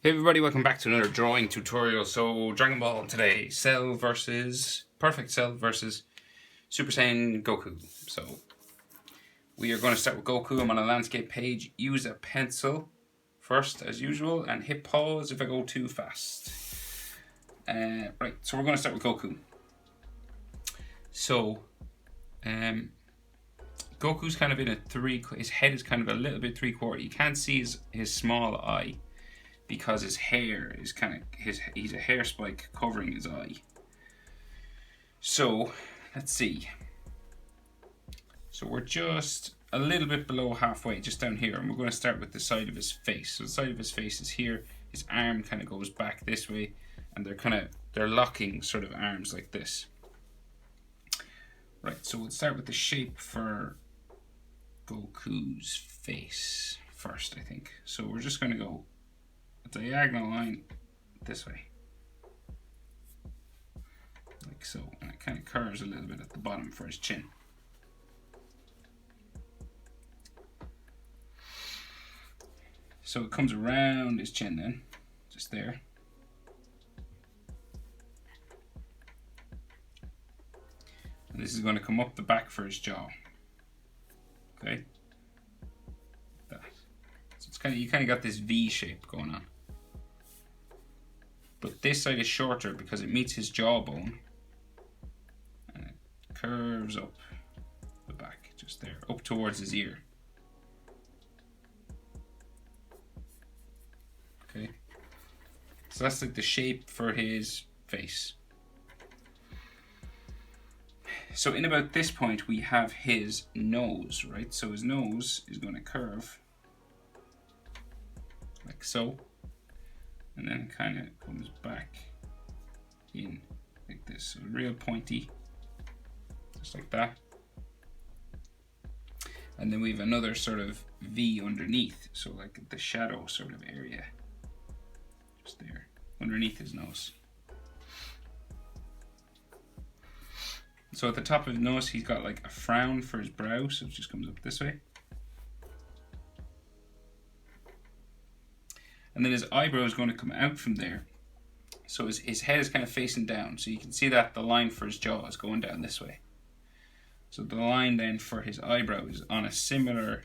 Hey everybody, welcome back to another drawing tutorial. So Dragon Ball today, Cell versus Perfect Cell versus Super Saiyan Goku. So we are going to start with Goku. I'm on a landscape page. Use a pencil first as usual and hit pause if I go too fast. Right, so we're going to start with Goku. So Goku's kind of in a his head is kind of a little bit 3/4. You can't see his small eye, because his hair is kind of he's a hair spike covering his eye. So let's see. So we're just a little bit below halfway, just down here, and we're going to start with the side of his face. So the side of his face is here. His arm kind of goes back this way, and they're locking sort of arms like this. Right. So we'll start with the shape for Goku's face first, I think. So we're just going to go a diagonal line this way, like so, and it kind of curves a little bit at the bottom for his chin. So it comes around his chin then, just there. And this is going to come up the back for his jaw. Okay, that. So it's you kind of got this V shape going on. But this side is shorter because it meets his jawbone and it curves up the back, just there, up towards his ear. Okay, so that's like the shape for his face. So in about this point we have his nose, right? So his nose is going to curve like so. And then it kind of comes back in like this, so real pointy, just like that. And then we have another sort of V underneath, so like the shadow sort of area, just there, underneath his nose. So at the top of his nose, he's got like a frown for his brow, so it just comes up this way. And then his eyebrow is going to come out from there. So his head is kind of facing down. So you can see that the line for his jaw is going down this way. So the line then for his eyebrow is on a similar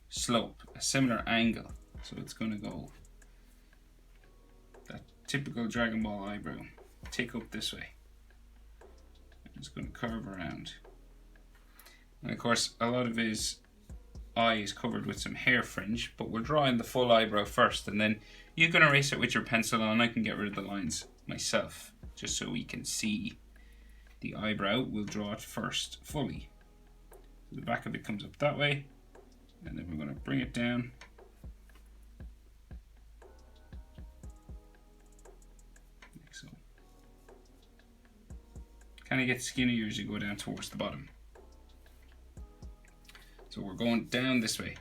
slope, a similar angle. So it's going to go that typical Dragon Ball eyebrow, tick up this way. And it's going to curve around. And of course, a lot of his eye is covered with some hair fringe, but we'll draw in the full eyebrow first, and then you can erase it with your pencil, and I can get rid of the lines myself, just so we can see the eyebrow. We'll draw it first fully. So the back of it comes up that way, and then we're going to bring it down. Like so. Kind of get skinnier as you go down towards the bottom. So we're going down this way.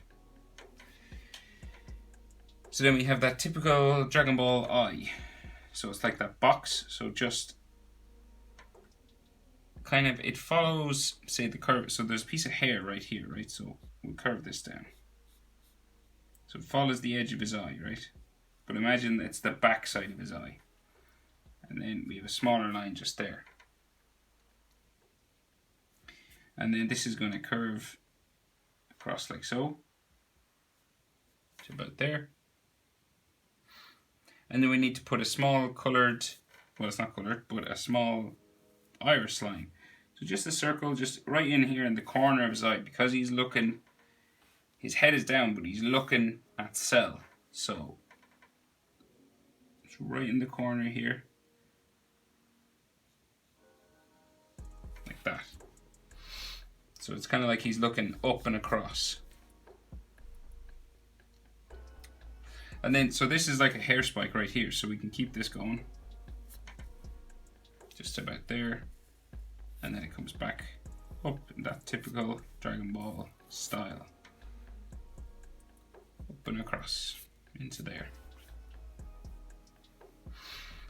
So then we have that typical Dragon Ball eye. So it's like that box. So just kind of, it follows, say, the curve. So there's a piece of hair right here, right? So we'll curve this down. So it follows the edge of his eye, right? But imagine it's the back side of his eye. And then we have a smaller line just there. And then this is going to curve across like so, to about there. And then we need to put a small coloured, well, it's not coloured, but a small iris line. So just a circle, just right in here in the corner of his eye, because he's looking, his head is down, but he's looking at Cell. So it's right in the corner here, like that. So it's kind of like he's looking up and across. And then, so this is like a hair spike right here, so we can keep this going. Just about there. And then it comes back up in that typical Dragon Ball style. Up and across into there.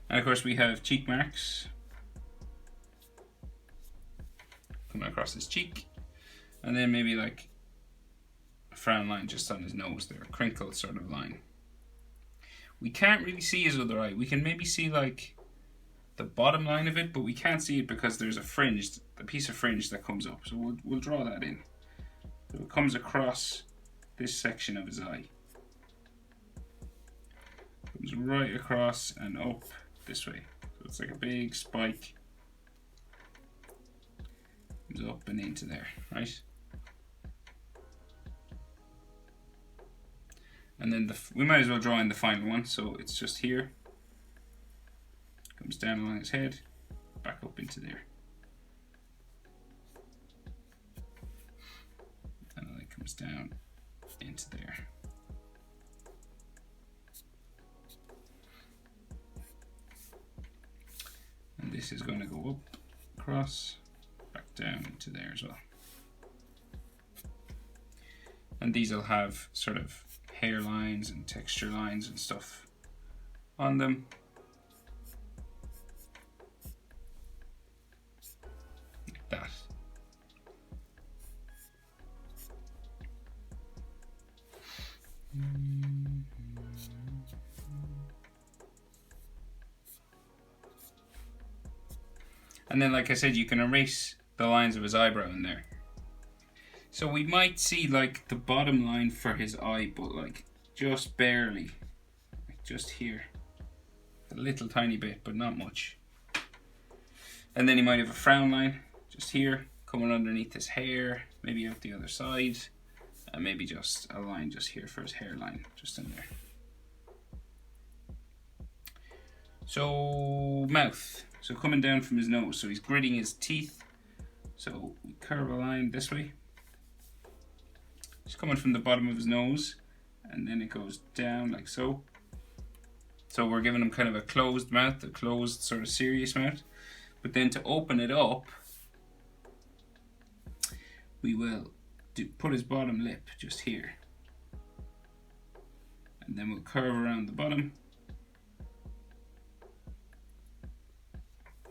And of course we have cheek marks coming across his cheek. And then maybe like a frown line just on his nose there, a crinkled sort of line. We can't really see his other eye. We can maybe see like the bottom line of it, but we can't see it because there's a piece of fringe that comes up. So we'll draw that in. So it comes across this section of his eye. Comes right across and up this way. So it's like a big spike. Comes up and into there, right? And then we might as well draw in the final one. So it's just here. Comes down along his head, back up into there. And then it comes down into there. And this is going to go up, across, back down into there as well. And these will have sort of hairlines and texture lines and stuff on them. Like that. And then, like I said, you can erase the lines of his eyebrow in there. So we might see like the bottom line for his eye, but like just barely, like just here, a little tiny bit, but not much. And then he might have a frown line just here, coming underneath his hair, maybe out the other side, and maybe just a line just here for his hairline, just in there. So mouth. So coming down from his nose, so he's gritting his teeth. So we curve a line this way. It's coming from the bottom of his nose, and then it goes down like so. So we're giving him kind of a closed mouth, a closed sort of serious mouth. But then to open it up, we will put his bottom lip just here. And then we'll curve around the bottom.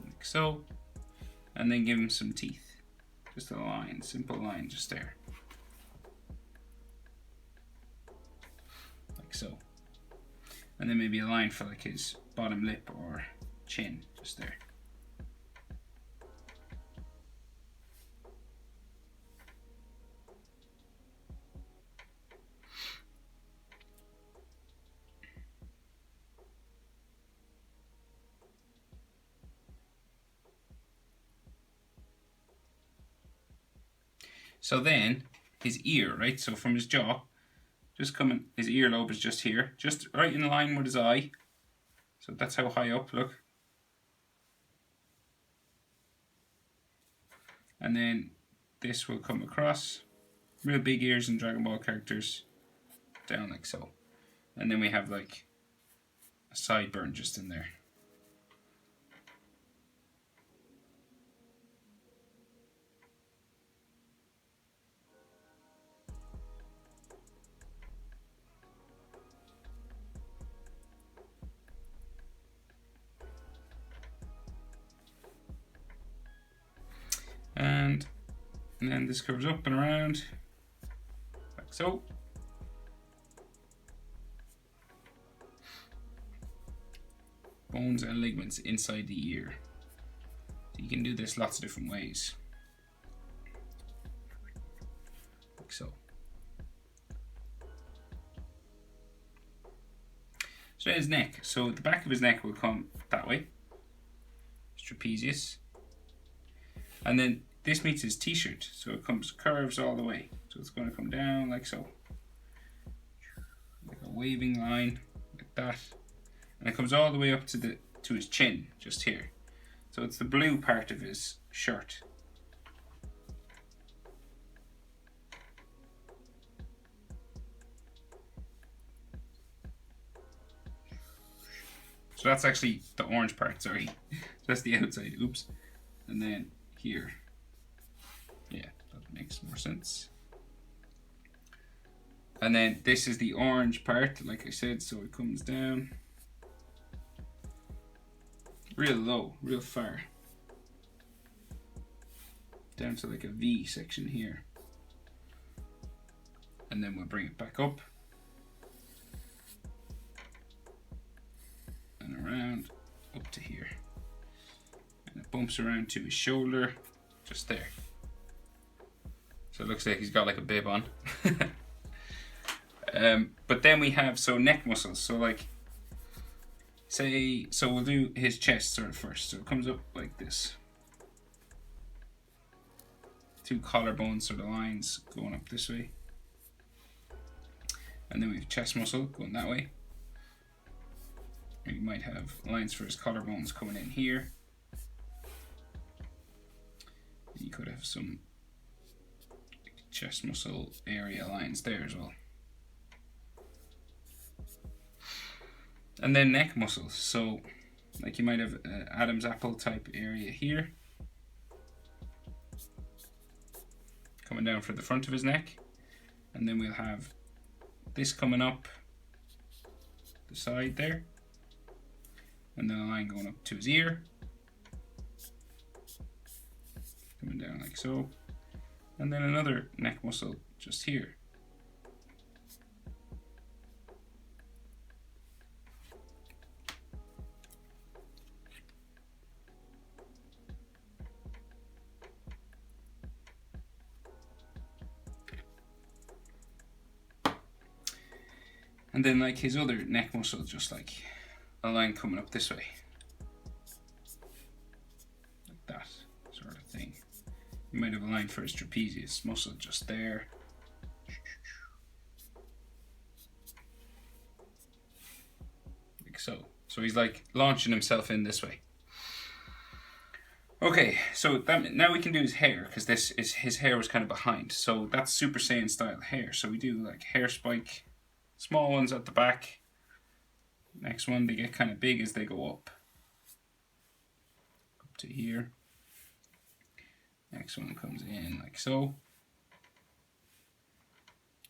Like so. And then give him some teeth. Just a line, simple line just there. Like so. And then maybe a line for like his bottom lip or chin, just there. So then, his ear, right? So from his jaw, just coming, his earlobe is just here, just right in line with his eye. So that's how high up, look. And then this will come across, real big ears in Dragon Ball characters, down like so. And then we have like a sideburn just in there. And then this curves up and around, like so. Bones and ligaments inside the ear. So you can do this lots of different ways. Like so. So his neck. So the back of his neck will come that way. His trapezius. And then this meets his t-shirt, so it curves all the way. So it's going to come down like so. Like a waving line, like that. And it comes all the way up to his chin, just here. So it's the blue part of his shirt. So that's actually the orange part, sorry. That's the outside, oops. And then here. Yeah, that makes more sense. And then this is the orange part, like I said, so it comes down real low, real far. Down to like a V section here. And then we'll bring it back up. bumps around to his shoulder, just there. So it looks like he's got like a bib on. But then we have, so neck muscles. So like, say, so we'll do his chest sort of first. So it comes up like this. 2 collarbones sort of lines going up this way. And then we have chest muscle going that way. And you might have lines for his collarbones coming in here. And you could have some chest muscle area lines there as well. And then neck muscles. So like you might have Adam's apple type area here. Coming down for the front of his neck. And then we'll have this coming up the side there. And then a line going up to his ear. Coming down like so. And then another neck muscle just here. And then like his other neck muscle, just like a line coming up this way. Like that sort of thing. You might have a line for his trapezius muscle just there. Like so. So he's like launching himself in this way. Okay, so that, now we can do his hair, because his hair was kind of behind. So that's Super Saiyan style hair. So we do like hair spike. Small ones at the back. Next one, they get kind of big as they go up. Up to here. Next one comes in like so.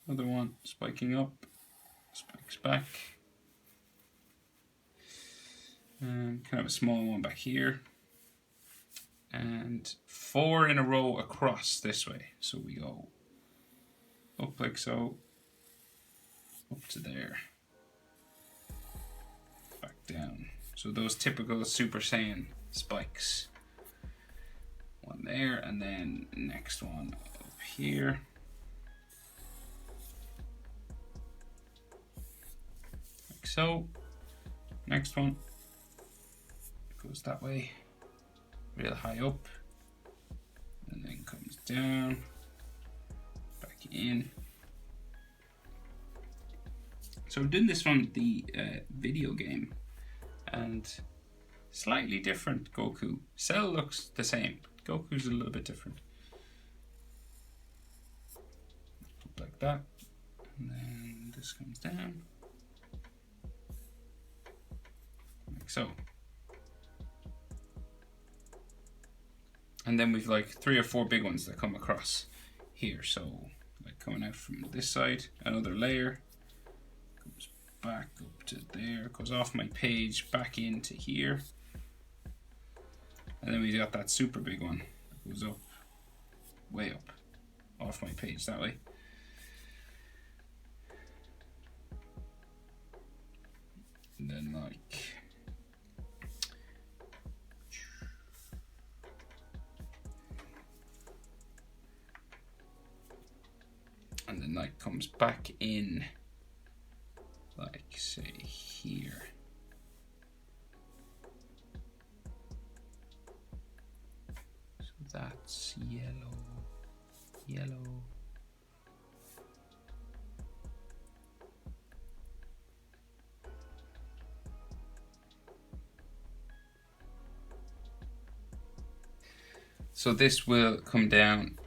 Other one spiking up, spikes back. And kind of a small one back here. And 4 in a row across this way. So we go up like so. Up to there, back down. So those typical Super Saiyan spikes. One there, and then next one up here. Like so. Next one goes that way, real high up, and then comes down, back in. So I'm doing this from the video game, and slightly different Goku. Cell looks the same, but Goku's a little bit different. Like that, and then this comes down, like so. And then we've like 3 or 4 big ones that come across here. So like coming out from this side, another layer. Goes back up to there, goes off my page, back into here. And then we got that super big one that goes up, way up, off my page that way. And then like, and then like comes back in, like say here. So that's yellow, yellow. So this will come down,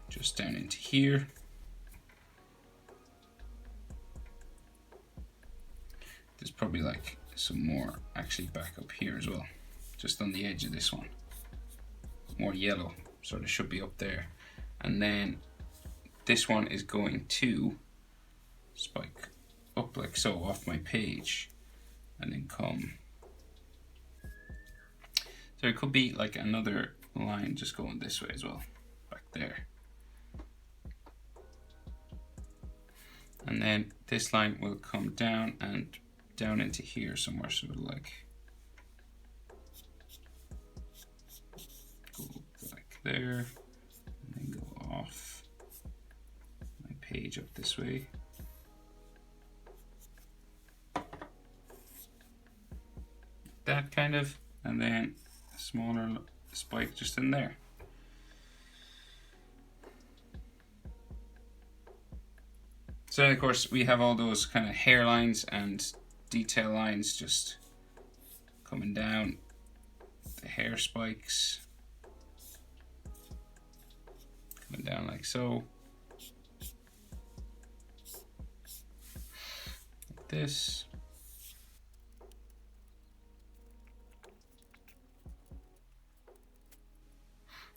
just down into here. There's probably like some more actually back up here as well, just on the edge of this one. More yellow, sort of should be up there. And then this one is going to spike up like so off my page and then come. So it could be like another line just going this way as well, back there. And then this line will come down and down into here somewhere, so like there, and then go off my page up this way. That kind of, and then a smaller spike just in there. So of course we have all those kind of hairlines and detail lines just coming down, the hair spikes coming down like so, like this.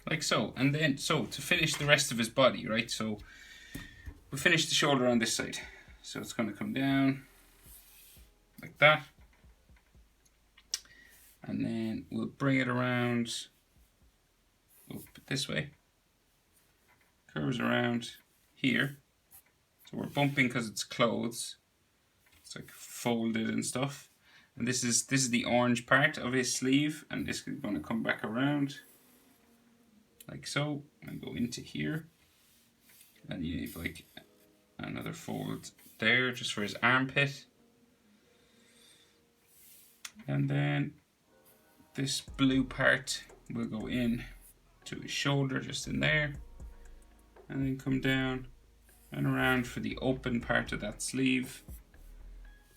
Like so, and then so to finish the rest of his body, right? So we finish the shoulder on this side. So it's going to come down like that. And then we'll bring it around up this way. Curves around here. So we're bumping because it's clothes. It's like folded and stuff. And this is the orange part of his sleeve, and this is going to come back around like so and go into here. And you have like another fold there just for his armpit. And then this blue part will go in to his shoulder just in there, and then come down and around for the open part of that sleeve.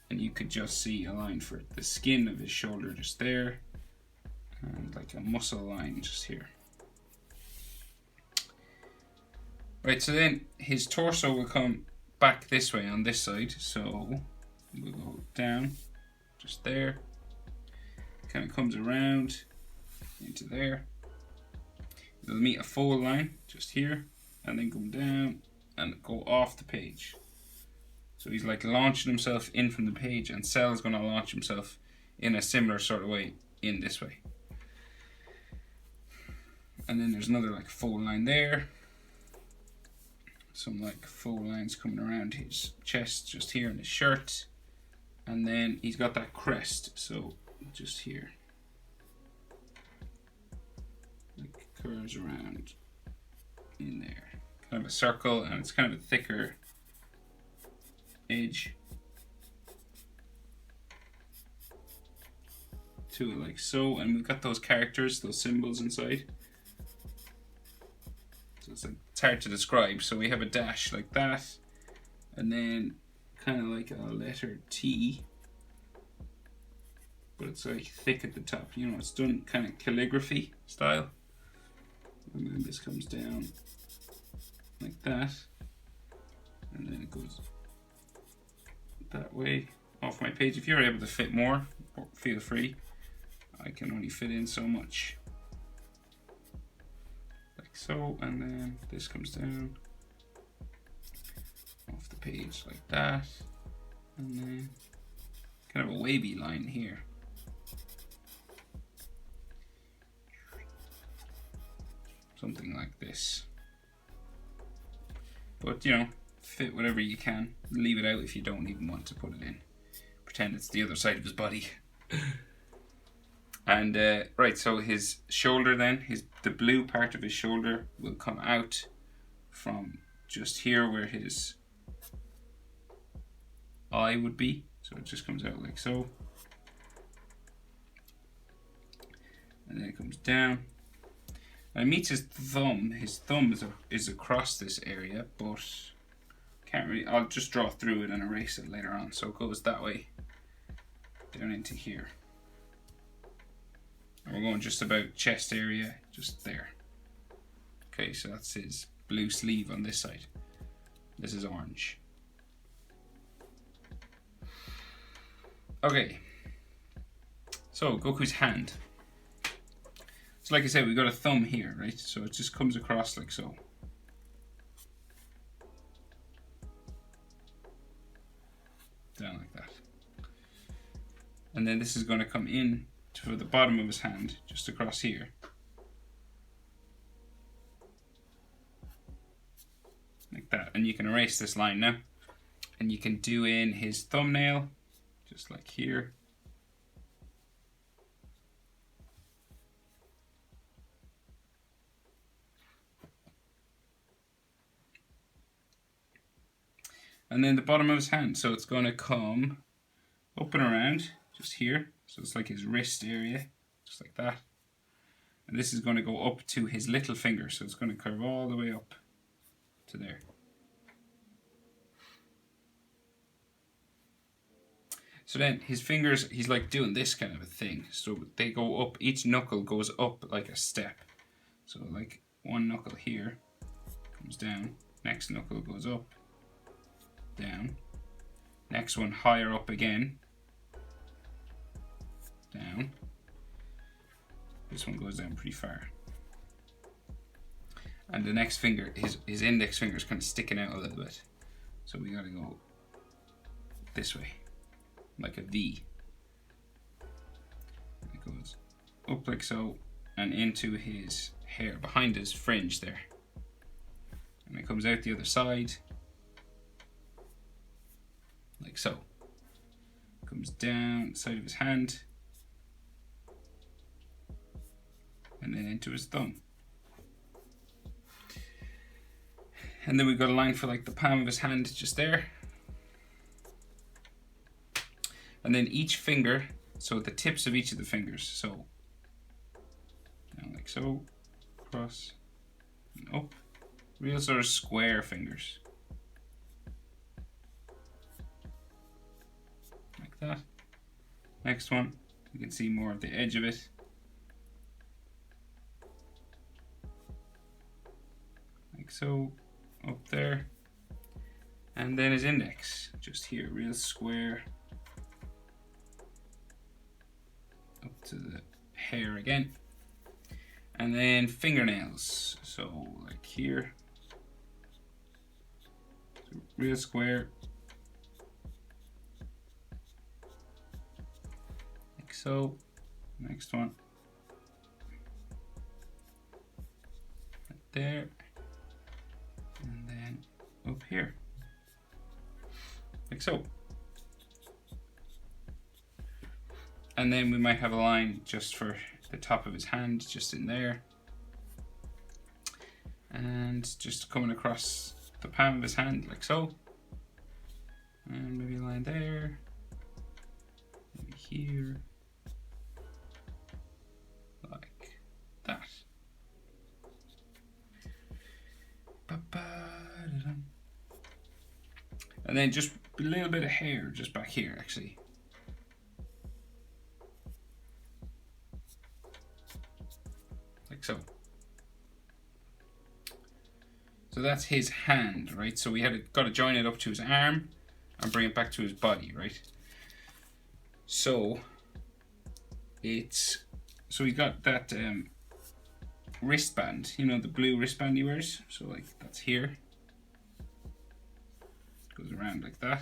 And you could just see a line for the skin of his shoulder just there, and like a muscle line just here. Right, so then his torso will come back this way on this side, so we'll go down just there, kind of comes around into there. It'll meet a fold line just here, and then come down and go off the page. So he's like launching himself in from the page, and Cell is going to launch himself in a similar sort of way in this way. And then there's another like fold line there. Some like fold lines coming around his chest just here in his shirt. And then he's got that crest, so just here. Like curves around in there. Kind of a circle, and it's kind of a thicker edge to it like so. And we've got those characters, those symbols inside. So it's hard to describe. So we have a dash like that, and then kind of like a letter T, but it's like thick at the top. You know, it's done kind of calligraphy style. And then this comes down like that, and then it goes that way off my page. If you're able to fit more, feel free. I can only fit in so much. So, and then this comes down off the page like that, and then kind of a wavy line here. Something like this. But, you know, fit whatever you can. Leave it out if you don't even want to put it in. Pretend it's the other side of his body. And right, so his shoulder then, the blue part of his shoulder will come out from just here where his eye would be. So it just comes out like so. And then it comes down. And it meets his thumb. His thumb is across this area, but can't really, I'll just draw through it and erase it later on. So it goes that way, down into here. And we're going just about chest area, just there. Okay, so that's his blue sleeve on this side. This is orange. Okay. So, Goku's hand. So like I said, we got a thumb here, right? So it just comes across like so. Down like that. And then this is going to come in to the bottom of his hand, just across here. Like that. And you can erase this line now. And you can do in his thumbnail, just like here. And then the bottom of his hand. So it's going to come up and around, just here. So it's like his wrist area, just like that. And this is going to go up to his little finger. So it's going to curve all the way up to there. So then his fingers, he's like doing this kind of a thing. So they go up, each knuckle goes up like a step. So like one knuckle here comes down, next knuckle goes up, down, next one higher up again, down, this one goes down pretty far. And the next finger, his index finger is kind of sticking out a little bit. So we gotta go this way, like a V. It goes up like so, and into his hair, behind his fringe there. And it comes out the other side, like so. Comes down the side of his hand, and then into his thumb. And then we've got a line for like the palm of his hand just there. And then each finger, so the tips of each of the fingers, so down like so, across and up, real sort of square fingers. Like that. Next one, you can see more of the edge of it. Like so, up there. And then his index, just here, real square. Up to the hair again. And then fingernails, so like here. So real square. Like so. Next one. Right there. And then up here, like so. And then we might have a line just for the top of his hand, just in there. And just coming across the palm of his hand, like so. And maybe a line there, maybe here, like that. And then just a little bit of hair just back here, actually. Like so. So that's his hand, right? So we got to join it up to his arm and bring it back to his body, right? So he's got that wristband, you know, the blue wristband he wears. So like that's here. Goes around like that.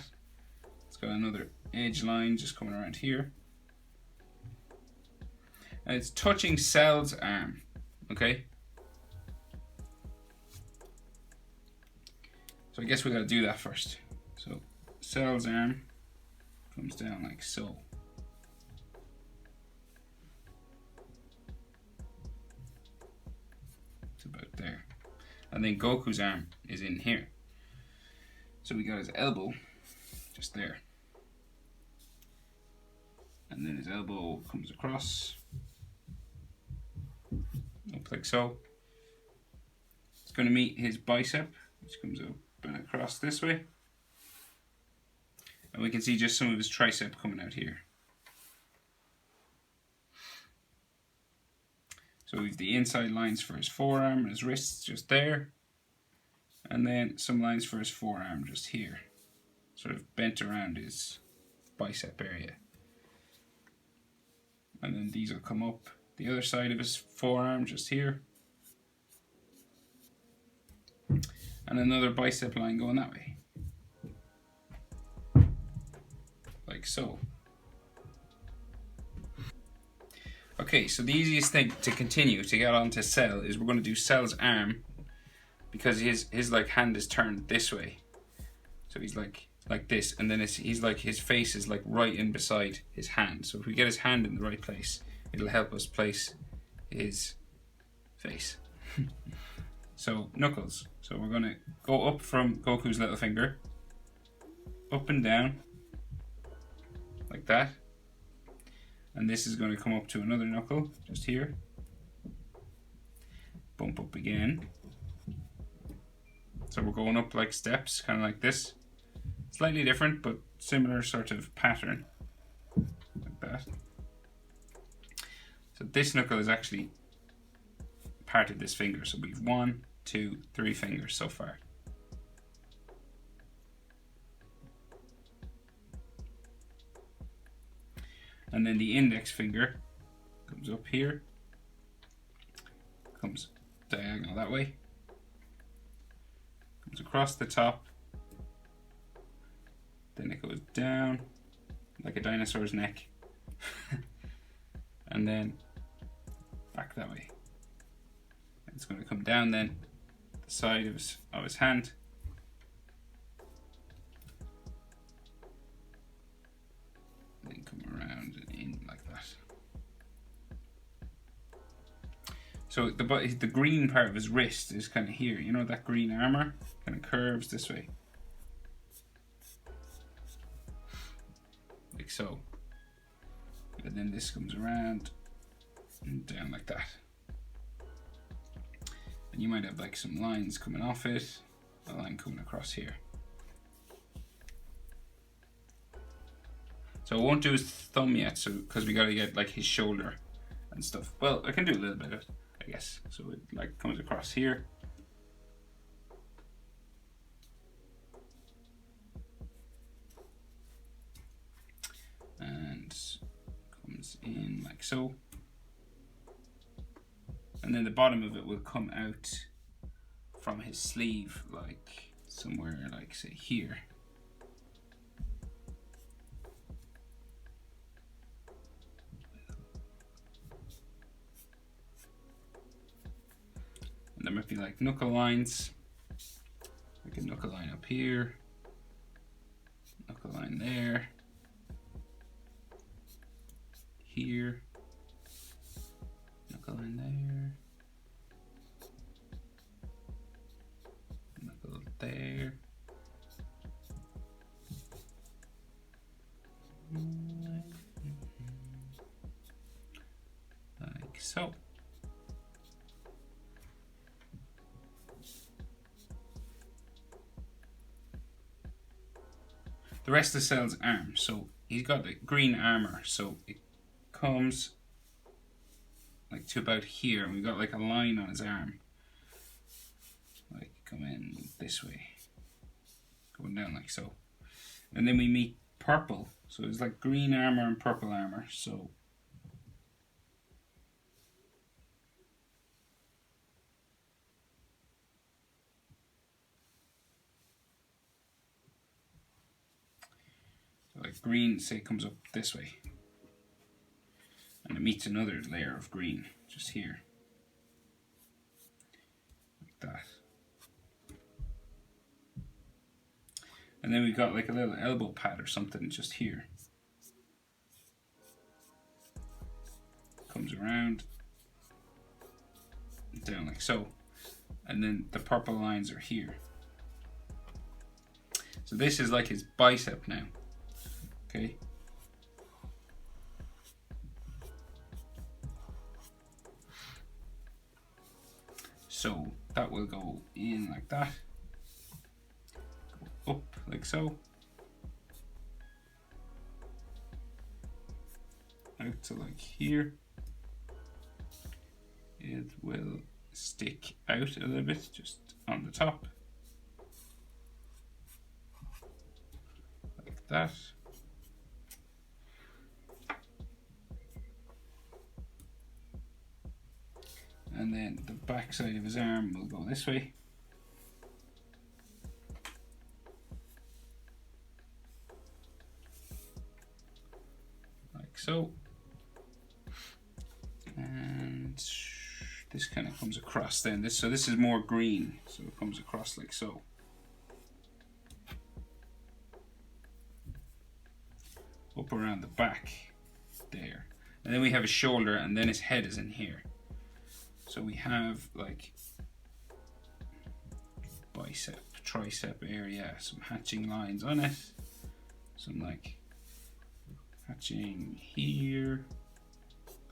It's got another edge line just coming around here. And it's touching Cell's arm, okay? So I guess we gotta do that first. So Cell's arm comes down like so. It's about there. And then Goku's arm is in here. So we got his elbow just there. And then his elbow comes across. Up like so. It's going to meet his bicep, which comes up and across this way. And we can see just some of his tricep coming out here. So we've the inside lines for his forearm and his wrists just there. And then some lines for his forearm just here, sort of bent around his bicep area. And then these will come up the other side of his forearm just here. And another bicep line going that way. Like so. Okay, so the easiest thing to continue to get onto Cell is we're going to do Cell's arm, because his like hand is turned this way. So he's like this, and then he's like, his face is like right in beside his hand. So if we get his hand in the right place, it'll help us place his face. So knuckles. So we're gonna go up from Goku's little finger, up and down like that, and this is going to come up to another knuckle just here, bump up again. So we're going up like steps, kind of like this. Slightly different, but similar sort of pattern, like that. So this knuckle is actually part of this finger. So we've 1, 2, 3 fingers so far. And then the index finger comes up here, comes diagonal that way, comes across the top, then it goes down like a dinosaur's neck, and then back that way. It's going to come down then the side of his hand, then come around and in like that. So the green part of his wrist is kind of here, you know, that green armor kind of curves this way, like so, and then this comes around and down like that. And you might have like some lines coming off it, a line coming across here. So I won't do his thumb yet, so because we got to get like his shoulder and stuff. Well, I can do a little bit of it, I guess. So it like comes across here. And comes in like so. And then the bottom of it will come out from his sleeve, like somewhere, like say here. And there might be like knuckle lines, like a knuckle line up here, knuckle line there, here, knuckle line there, knuckle there, like so. The rest of Cell's arm, so he's got the green armor, so it comes like to about here, and we've got like a line on his arm, like come in this way, going down like so, and then we meet purple, so it's like green armor and purple armor, so like green, say, comes up this way, and it meets another layer of green just here, like that. And then we've got like a little elbow pad or something just here. Comes around, down like so, and then the purple lines are here. So this is like his bicep now. Okay. So that will go in like that, go up like so, out to like here. It will stick out a little bit just on the top, like that. And then the back side of his arm will go this way. Like so. And this kind of comes across then. So this is more green, so it comes across like so. Up around the back there. And then we have his shoulder, and then his head is in here. So we have like bicep, tricep area, some hatching lines on it, some like hatching here,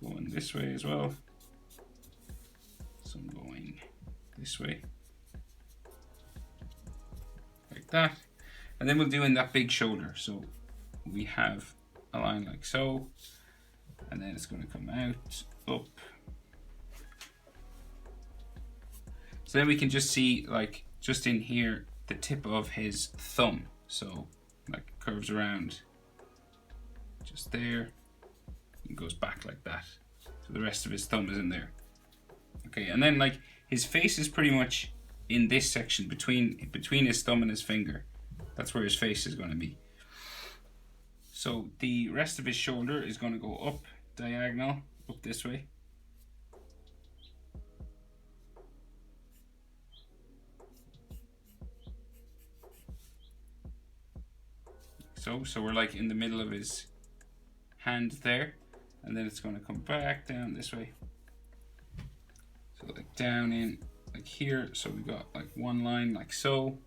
going this way as well, some going this way, like that. And then we'll do in that big shoulder. So we have a line like so, and then it's going to come out, up. So then we can just see, like, just in here, the tip of his thumb. So, like, curves around just there and goes back like that. So the rest of his thumb is in there. Okay, and then, like, his face is pretty much in this section between his thumb and his finger. That's where his face is going to be. So the rest of his shoulder is going to go up diagonal, up this way. So we're like in the middle of his hand there, and then it's going to come back down this way. So like down in like here, so we got like one line like so.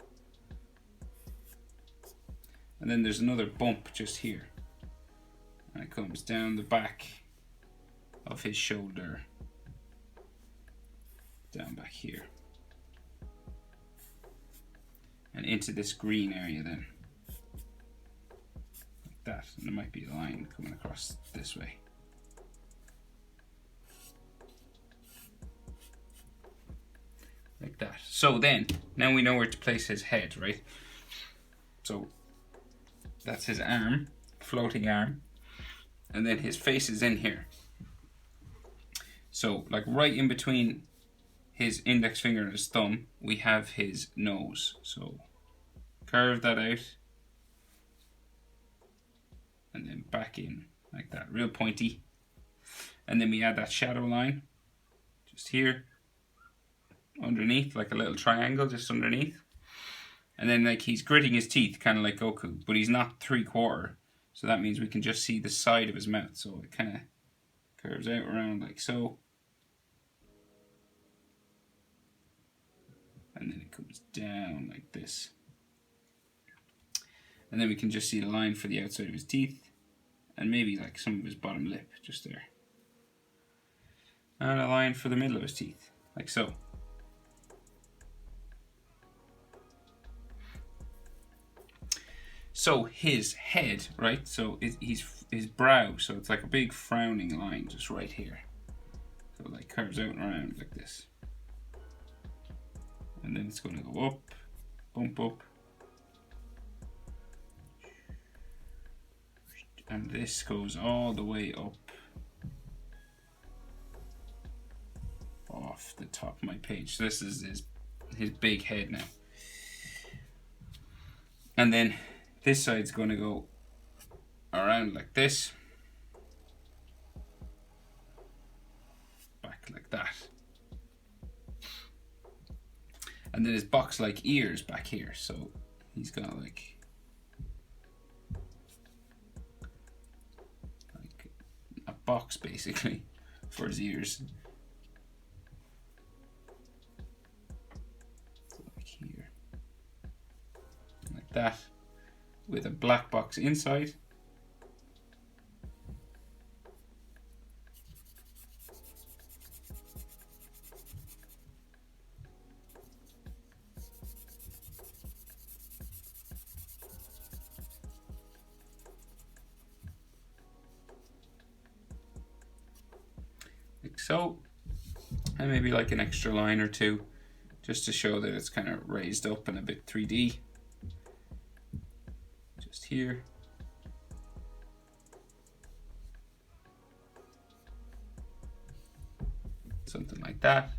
And then there's another bump just here. And it comes down the back of his shoulder, down back here. And into this green area then. Like that. And there might be a line coming across this way. Like that. So then, now we know where to place his head, right? So that's his arm, floating arm. And then his face is in here. So like right in between his index finger and his thumb, we have his nose. So curve that out. And then back in like that, real pointy. And then we add that shadow line just here, underneath, like a little triangle just underneath. And then like he's gritting his teeth, kind of like Goku, but he's not 3/4. So that means we can just see the side of his mouth. So it kind of curves out around like so. And then it comes down like this. And then we can just see the line for the outside of his teeth. And maybe like some of his bottom lip, just there. And a line for the middle of his teeth, like so. So his head, right? So his brow, so it's like a big frowning line just right here. So it like curves out and around like this. And then it's going to go up, bump up. And this goes all the way up off the top of my page. So this is his big head now. And then this side's going to go around like this. Back like that. And then his box-like ears back here. So he's got like a box basically for his ears. So like here. Like that. With a black box inside. Like so. And maybe like an extra line or two just to show that it's kind of raised up and a bit 3D. Just here. Something like that.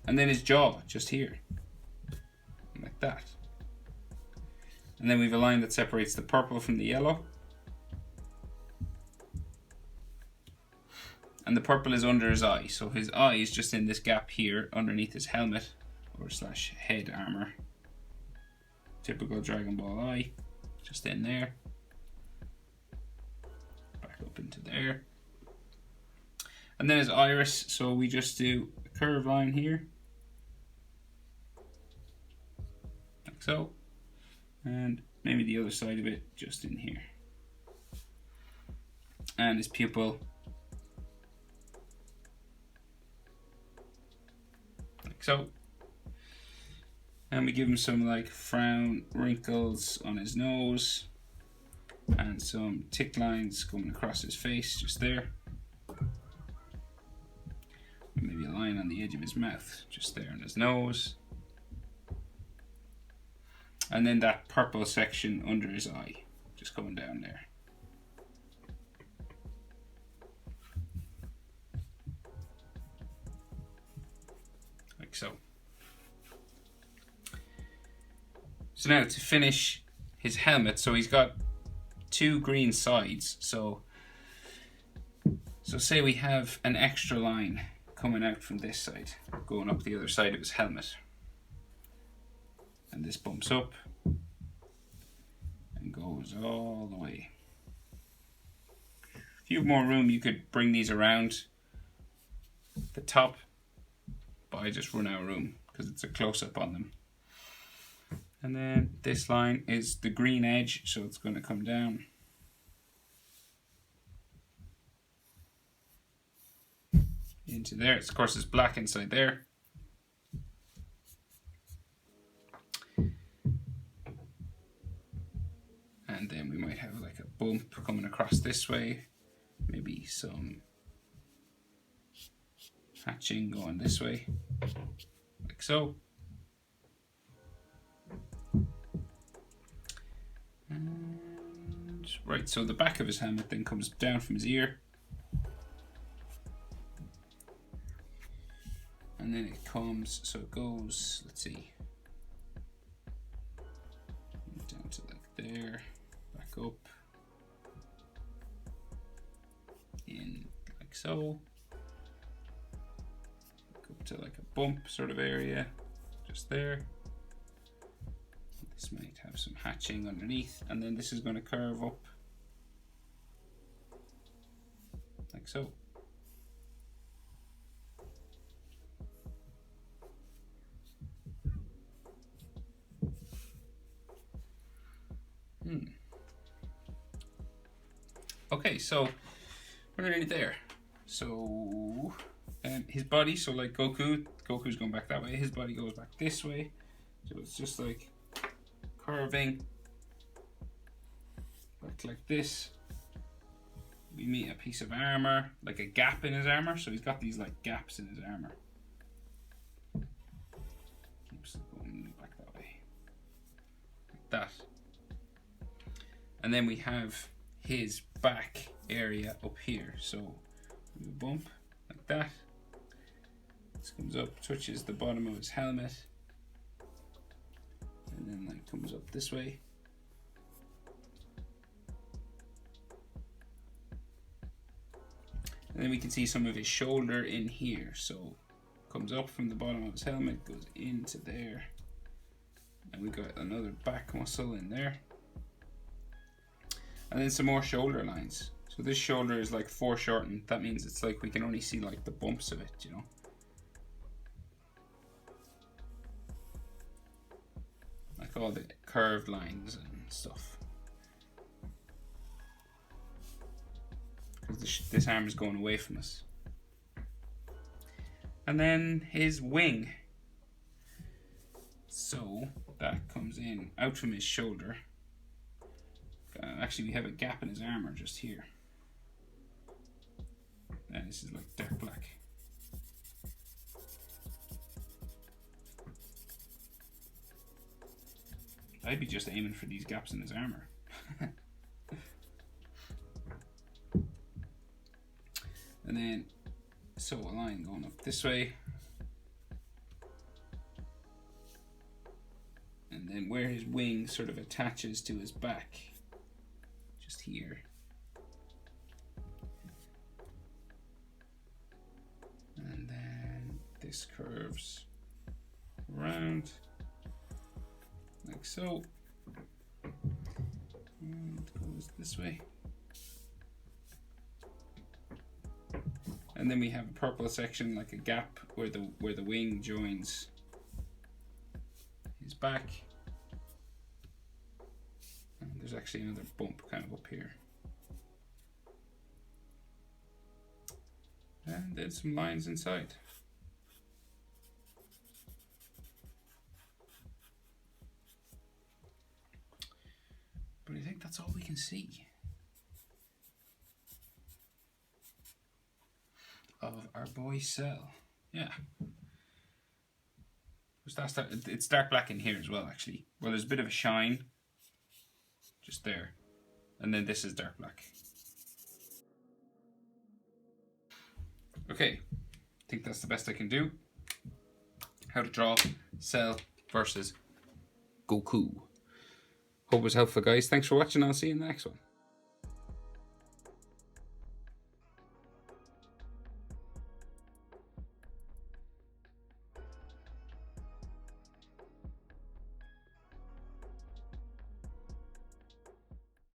And then his jaw just here. Like that. And then we have a line that separates the purple from the yellow. And the purple is under his eye. So his eye is just in this gap here underneath his helmet or slash head armor. Typical Dragonball eye. Just in there. Back up into there. And then his iris. So we just do a curved line here. Like so. And maybe the other side of it, just in here. And his pupil, like so. And we give him some like frown wrinkles on his nose and some tick lines coming across his face, just there. Maybe a line on the edge of his mouth, just there on his nose. And then that purple section under his eye, just coming down there. Like so. So now to finish his helmet, so he's got two green sides. So say we have an extra line coming out from this side, going up the other side of his helmet. And this bumps up and goes all the way. If you have more room, you could bring these around the top, but I just run out of room because it's a close-up on them. And then this line is the green edge, so it's going to come down. Into there. Of course, it's black inside there. And then we might have like a bump coming across this way. Maybe some hatching going this way, like so. And right, so the back of his helmet then comes down from his ear. And then it comes, so it goes, let's see, down to like there, back up, in like so, back up to like a bump sort of area, just there. This might have some hatching underneath, and then this is going to curve up, like so. Okay, so we're nearly there. So his body, so like Goku's going back that way, his body goes back this way. So it's just like curving back like this. We meet a piece of armor, like a gap in his armor. So he's got these like gaps in his armor. Keeps going back that way. Like that. And then we have his back area up here. So we bump like that. This comes up, touches the bottom of his helmet. And then like comes up this way. And then we can see some of his shoulder in here. So comes up from the bottom of his helmet, goes into there. And we got another back muscle in there. And then some more shoulder lines. So this shoulder is like foreshortened. That means it's like we can only see like the bumps of it, you know. Like all the curved lines and stuff. Because this arm is going away from us. And then his wing. So that comes in out from his shoulder. Actually, we have a gap in his armor just here. And this is like dark black. I'd be just aiming for these gaps in his armor. And then, so a line going up this way. And then where his wing sort of attaches to his back. Just here. And then this curves around like so. And it goes this way. And then we have a purple section, like a gap where the wing joins his back. there's actually another bump kind of up here. And then some lines inside. But I think that's all we can see of our boy Cell. Yeah. It's dark black in here as well, actually. Well, there's a bit of a shine just there. And then this is dark black. Okay, I think that's the best I can do. How to draw Cell versus Goku. Hope it was helpful, guys. Thanks for watching. I'll see you in the next one.